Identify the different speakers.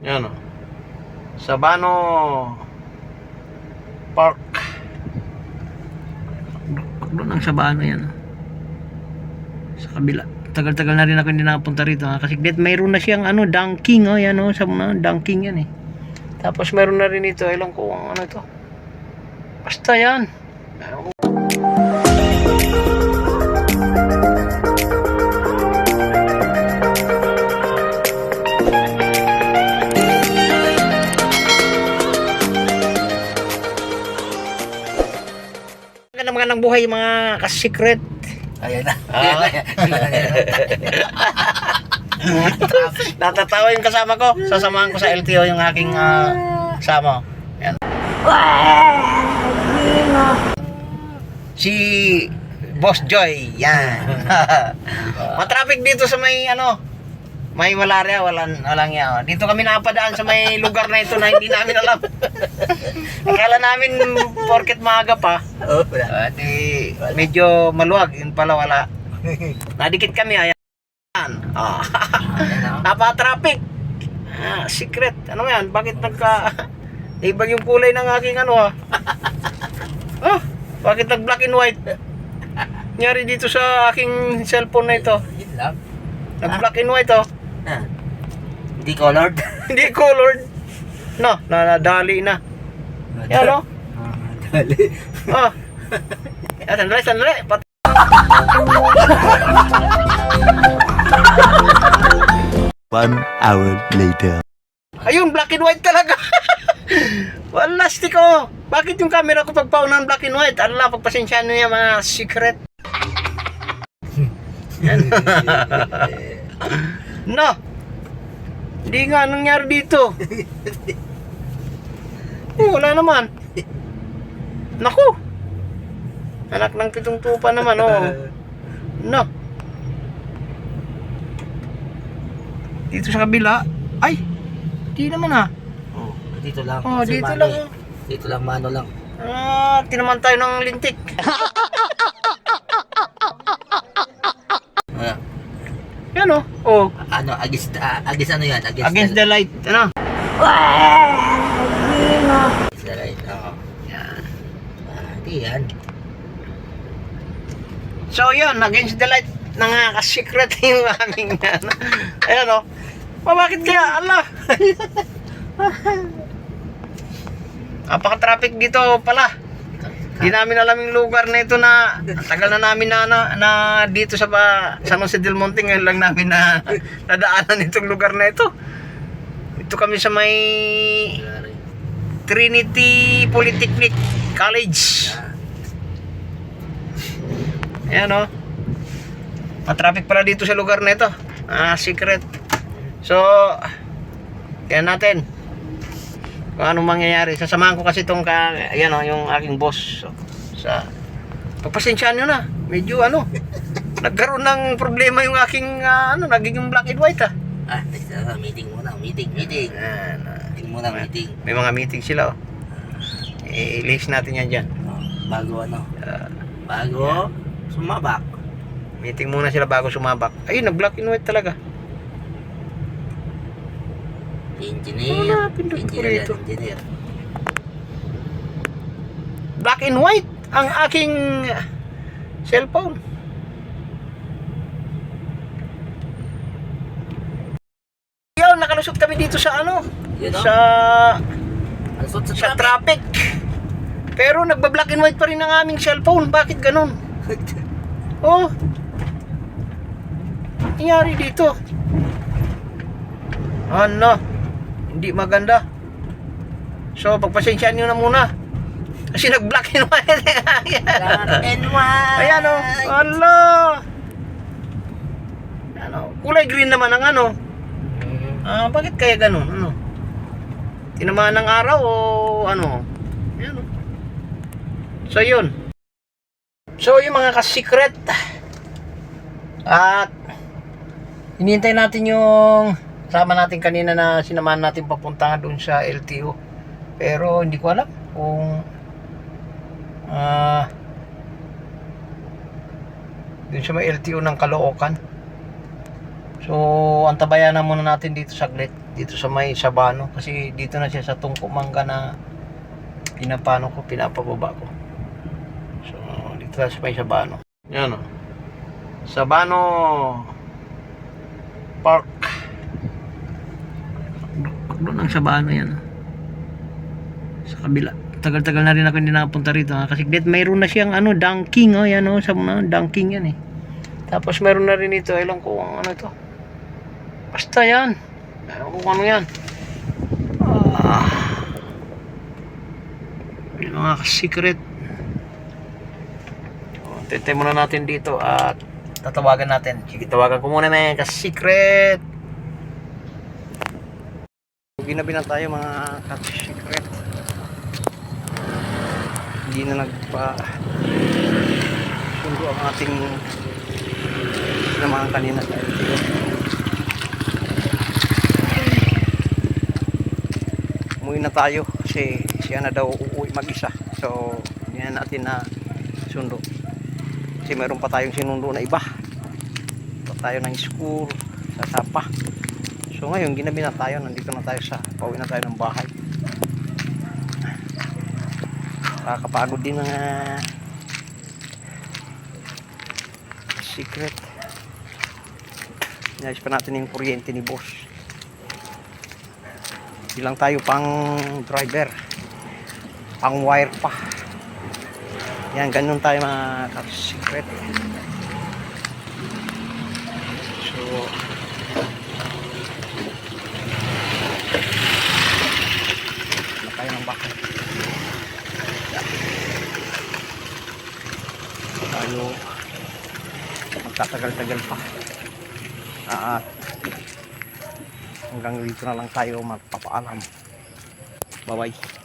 Speaker 1: Yan o. Sabano Park. Doon ang Sabano yan. Sa kabila. Tagal-tagal na rin ako hindi nakapunta rito. Kasi mayroon na siyang dunking. Yan o. Sa mga dunking yan eh. Tapos mayroon na rin ito. Ilang ko ang ano ito. Basta yan. Magandang buhay mga ka-secret.
Speaker 2: Ayan na.
Speaker 1: Natatawa yung kasama ko. Sasamahan ko sa LTO yung aking kasama. Yan. Si Boss Joy. Yan. Matraffic dito sa may may malaria, walang yan. Dito kami napadaan sa may lugar na ito na hindi namin alam. Akala namin porket maaga pa. Medyo maluwag, yun pala wala. Nadikit kami, ayan. Napa-traffic. Secret. Ano yan? Bakit ibang yung kulay ng aking bakit nag-black and white? Nangyari dito sa aking cellphone na ito. Nag-black and white
Speaker 2: Hindi colored.
Speaker 1: Hindi colored. No, nadali na. Yan o.
Speaker 2: Dali.
Speaker 1: Sandali.
Speaker 3: 1 hour later.
Speaker 1: Ayun, black and white talaga. Walastik oh. Bakit yung camera ko pagpaunan black and white? Allah, pagpasensyahan nyo yung mga secret. Yan. No. Hindi nga nangyari dito. Wala naman. Naku. Anak ng pitong tupa naman No. Dito sa kabila. Ay. Di naman
Speaker 2: Dito lang.
Speaker 1: Dito
Speaker 2: Mano,
Speaker 1: lang.
Speaker 2: Dito lang, mano lang.
Speaker 1: Tinaman tayo ng lintik. Yan
Speaker 2: Ano, against ano yan?
Speaker 1: Against the light.
Speaker 2: Against the light.
Speaker 1: Yan.
Speaker 2: Di yan.
Speaker 1: So yun, against the light secret yung aming ayan bakit kaya Allah. Napaka-traffic dito pala. Di namin alam yung lugar na ito na tagal na namin na dito sa San Jose del Monte. Ngayon lang namin nadaanan itong lugar na ito. Ito kami sa may Trinity Polytechnic College. Ayan matraffic pala dito sa lugar na ito. Secret. So kaya natin kung anong mangyayari. Sasamahan ko kasi itong yung aking boss. So, pagpasensyaan nyo na. Medyo nagkaroon ng problema yung aking naging black and white
Speaker 2: Meeting muna. Meeting muna.
Speaker 1: May mga meeting sila i-list natin yan dyan.
Speaker 2: Bago bago sumabak.
Speaker 1: Meeting muna sila bago sumabak. Ayun, nag-black and white talaga.
Speaker 2: Engineer.
Speaker 1: Engineer. Black and white ang aking cellphone. Nakalusot kami dito sa sa traffic. Pero nagba-black and white pa rin ang aming cellphone. Bakit ganun? Nangyari dito. Hindi maganda. So pagpasensyaan nyo na muna. Kasi nag-black and white.
Speaker 2: Black and white.
Speaker 1: Ayan kulay green naman ang bakit kaya ganun? Tinamaan ng araw o Ayan So yun. So yung mga ka-secret. At hinihintay natin yung sama natin kanina na sinamahan natin papunta doon sa LTO. Pero hindi ko alam kung doon sa may LTO ng Caloocan. So antabayan na muna natin dito saglit. dito sa may Sabano kasi dito na siya sa Tungko Mangga na pinapababa ko. So dito na sa may Sabano. Yan o. Sabano Park. Doon ang Sabano yan. Sa kabila. Tagal-tagal na rin ako hindi nakapunta rito kasi mayroon na siyang dunking yan sa mga dunking yan Tapos mayroon na rin ito, ewan ko ano ito. Basta yan. Ewan ko ano yan. Yung mga secret. Tintay muna natin dito at tatawagan natin. Sige, tawagan ko muna na yung ka-secret. Ginabi na tayo mga ka-secret. Hindi na sundo ang ating sinamahan kanina sa LTO. Umuwi na tayo kasi siya na daw uuwi mag-isa. So, hindi na natin na sundo. Kasi meron pa tayong sinundo na iba. Pa tayo ng school sa Sapa. So ngayon ginabi na tayo, nandito na tayo pauwi na tayo ng bahay. Nakakapagod din mga secret. Inayos pa natin yung kuryente ni boss. Bilang tayo pang driver, pang wire pa. Yan, ganun tayo mga secret. So tayo ng bakit tayo magtatagal-tagal pa at hanggang dito na lang tayo magpapaalam. Bye bye.